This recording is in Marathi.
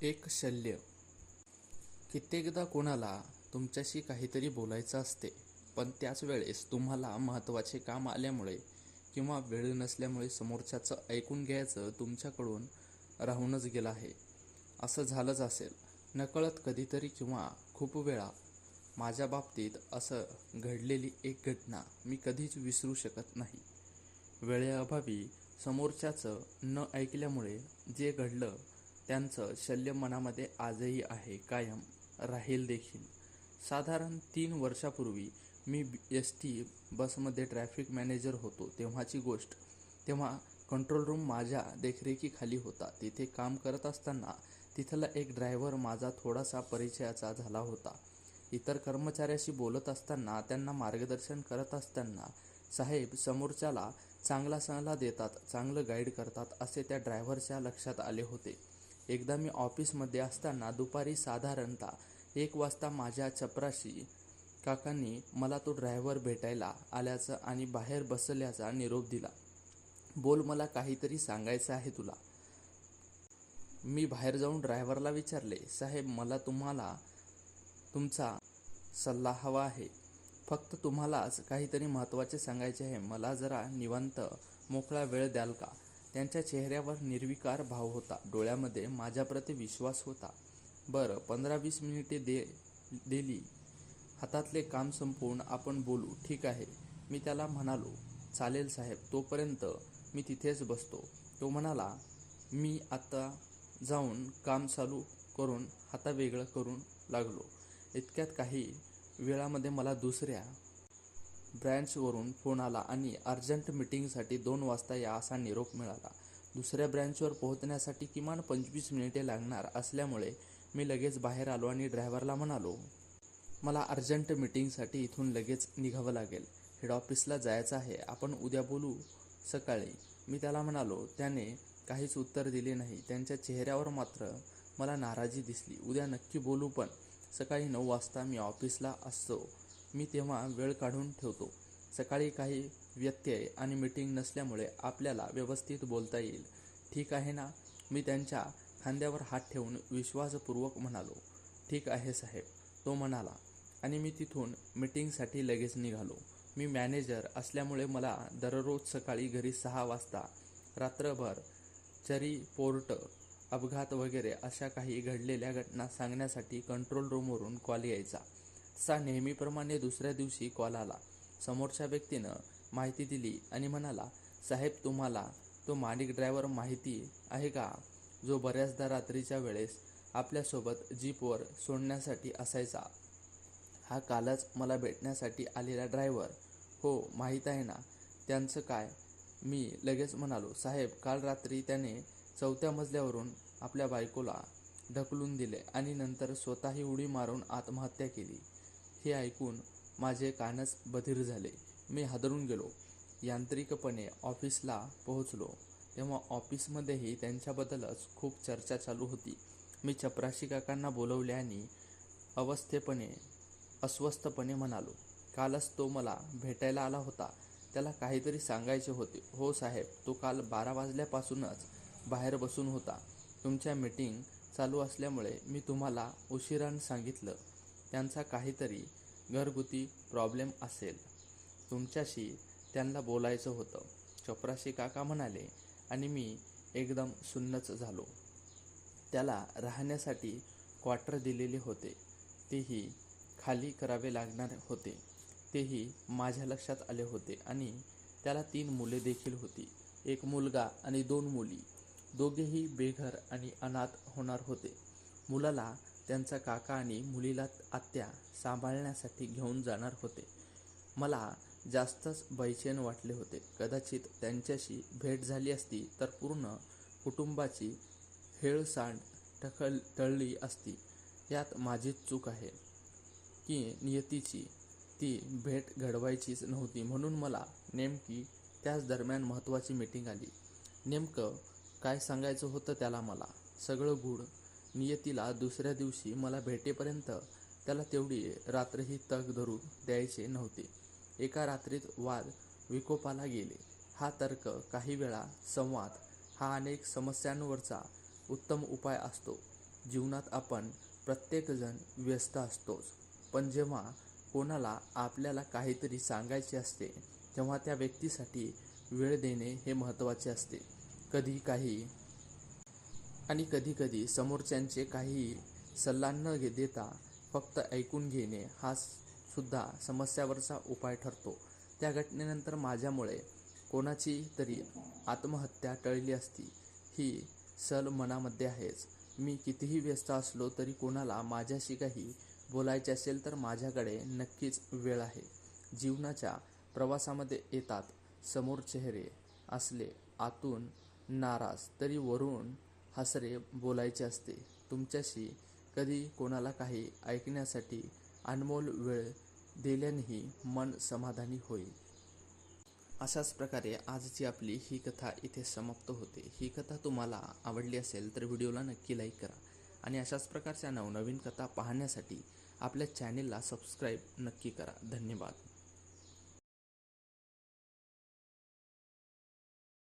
एक शल्य. कित्येकदा कोणाला तुमच्याशी काहीतरी बोलायचं असते, पण त्याच वेळेस तुम्हाला महत्त्वाचे काम आल्यामुळे किंवा वेळ नसल्यामुळे समोरच्याचं ऐकून घ्यायचं तुमच्याकडून राहूनच गेलं आहे. असं झालंच असेल नकळत कधीतरी किंवा खूप वेळा. माझ्या बाबतीत असं घडलेली एक घटना मी कधीच विसरू शकत नाही. वेळेअभावी समोरच्याचं न ऐकल्यामुळे जे घडलं त्यांचं शल्य मनामध्ये आजही आहे, कायम राहील देखील. साधारण 3 वर्षापूर्वी मी एस.टी बसमध्ये ट्रॅफिक मॅनेजर होतो तेव्हाची गोष्ट. तेव्हा कंट्रोल रूम माझ्या देखरेखीखाली होता. तिथे काम करत असताना तिथला एक ड्रायव्हर माझा थोडासा परिचयाचा झाला होता. इतर कर्मचाऱ्याशी बोलत असताना, त्यांना मार्गदर्शन करत असताना, साहेब समोरच्याला चांगला सल्ला देतात, चांगलं गाईड करतात असे त्या ड्रायव्हरच्या लक्षात आले होते. एकदा मी ऑफिसमध्ये असताना दुपारी साधारणतः 1 वाजता माझ्या चपराशी काकांनी मला तो ड्रायव्हर भेटायला आल्याचा आणि बाहेर बसल्याचा निरोप दिला. बोल, मला काहीतरी सांगायचं आहे तुला. मी बाहेर जाऊन ड्रायव्हरला विचारले, साहेब मला तुमचा सल्ला हवा आहे. फक्त तुम्हालाच काहीतरी महत्त्वाचे सांगायचे आहे. मला जरा निवांत मोकळा वेळ द्याल का? त्यांच्या चेहऱ्यावर निर्विकार भाव होता. डोळ्यामध्ये माझ्याप्रती विश्वास होता. बरं, 15-20 मिनिटे दिली. हातातले काम संपवून आपण बोलू, ठीक आहे? मी त्याला म्हणालो, चालेल साहेब, तोपर्यंत मी तिथेच बसतो. तो म्हणाला, मी आता जाऊन काम चालू करून हातावेगळं करून लागलो. इतक्यात काही वेळामध्ये मला दुसऱ्या ब्रँचवरून फोन आला आणि अर्जंट मीटिंगसाठी 2 वाजता या असा निरोप मिळाला. दुसऱ्या ब्रँचवर पोहोचण्यासाठी किमान 25 मिनिटे लागणार असल्यामुळे मी लगेच बाहेर आलो आणि ड्रायव्हरला म्हणालो, मला अर्जंट मीटिंगसाठी इथून लगेच निघावं लागेल. हेड ऑफिसला जायचं आहे. आपण उद्या बोलू सकाळी. मी त्याला म्हणालो. त्याने काहीच उत्तर दिले नाही. त्यांच्या चेहऱ्यावर मात्र मला नाराजी दिसली. उद्या नक्की बोलू, पण सकाळी 9 वाजता मी ऑफिसला असतो. मी तेव्हा वेळ काढून ठेवतो. सकाळी काही व्यत्यय आणि मीटिंग नसल्यामुळे आपल्याला व्यवस्थित बोलता येईल. ठीक आहे ना? मी त्यांच्या खांद्यावर हात ठेवून विश्वासपूर्वक म्हणालो, ठीक आहे साहेब. तो म्हणाला आणि मी तिथून मीटिंगसाठी लगेच निघालो. मी मॅनेजर असल्यामुळे मला दररोज सकाळी घरी 6 वाजता रात्रभर चरीपोर्ट, अपघात वगैरे अशा काही घडलेल्या घटना सांगण्यासाठी कंट्रोल रूमवरून कॉल यायचा. तसा नेहमीप्रमाणे दुसऱ्या दिवशी कॉल आला. समोरच्या व्यक्तीनं माहिती दिली आणि म्हणाला, साहेब तुम्हाला तो माणिक ड्रायव्हर माहिती आहे का, जो बऱ्याचदा रात्रीच्या वेळेस आपल्यासोबत जीपवर सोडण्यासाठी असायचा? हा कालच मला भेटण्यासाठी आलेला ड्रायव्हर. हो, माहीत आहे ना. त्यांचं काय? मी लगेच म्हणालो, साहेब काल रात्री त्याने 4थ्या मजल्यावरून आपल्या बायकोला ढकलून दिले आणि नंतर स्वतःही उडी मारून आत्महत्या केली. हे ऐकून माझे कानच बधीर झाले. मी हादरून गेलो. यांत्रिकपणे ऑफिसला पोहोचलो तेव्हा ऑफिसमध्येही त्यांच्याबद्दलच खूप चर्चा चालू होती. मी चपराशी काकांना बोलवले आणि अस्वस्थपणे म्हणालो, कालच तो मला भेटायला आला होता. त्याला काहीतरी सांगायचे होते. हो साहेब, तो काल 12 वाजल्यापासूनच बाहेर बसून होता. तुमच्या मीटिंग चालू असल्यामुळे मी तुम्हाला उशिरानं सांगितलं. त्यांचा काहीतरी घरगुती प्रॉब्लेम असेल. तुमच्याशी त्यांना बोलायचं होतं. चपराशी काका म्हणाले आणि मी एकदम सुन्नच झालो. त्याला राहण्यासाठी क्वार्टर दिलेले होते. तेही खाली करावे लागणार होते. तेही माझ्या लक्षात आले होते. आणि त्याला 3 मुले देखील होती. 1 मुलगा आणि 2 मुली. दोघेही बेघर आणि अनाथ होणार होते. मुलाला त्यांचा काका आणि मुलीला आत्या सांभाळण्यासाठी घेऊन जाणार होते. मला जास्तच बैचेन वाटले होते. कदाचित त्यांच्याशी भेट झाली असती तर पूर्ण कुटुंबाची हेळसांड टळली असती. यात माझीच चूक आहे की नियतीची? ती भेट घडवायचीच नव्हती म्हणून मला नेमकी त्याच दरम्यान महत्त्वाची मीटिंग आली. नेमकं काय सांगायचं होतं त्याला मला? सगळं गूढ. नियतीला दुसऱ्या दिवशी मला भेटेपर्यंत त्याला तेवढी रात्रही तग धरू द्यायचे नव्हते. एका रात्रीत वाद विकोपाला गेले. हा तर्क, काही वेळा संवाद हा अनेक समस्यांवरचा उत्तम उपाय असतो. जीवनात आपण प्रत्येकजण व्यस्त असतोच, पण जेव्हा कोणाला आपल्याला काहीतरी सांगायचे असते तेव्हा त्या व्यक्तीसाठी वेळ देणे हे महत्त्वाचे असते. कधी समोरच्यांचे काही सल्ला न देता फक्त ऐकून घेणे हा सुद्धा समस्यावरचा उपाय ठरतो. त्या घटनेनंतर माझ्यामुळे कोणाची तरी आत्महत्या टळली असती ही सल मनामध्ये आहेच. मी कितीही व्यस्त असलो तरी कोणाला माझ्याशी काही बोलायचे असेल तर माझ्याकडे नक्कीच वेळ आहे. जीवनाच्या प्रवासामध्ये येतात समोर चेहरे असले आतून नाराज तरी वरून हसरे बोलायचे असते. तुमच्याशी कधी कोणाला काही ऐकण्यासाठी अनमोल वेळ दिल्यानेही मन समाधानी होईल. अशाच प्रकारे आजची आपली ही कथा इथे समाप्त होते. ही कथा तुम्हाला आवडली असेल तर व्हिडिओला नक्की लाईक करा आणि अशाच प्रकारच्या नवनवीन कथा पाहण्यासाठी आपल्या चॅनेलला सबस्क्राईब नक्की करा. धन्यवाद.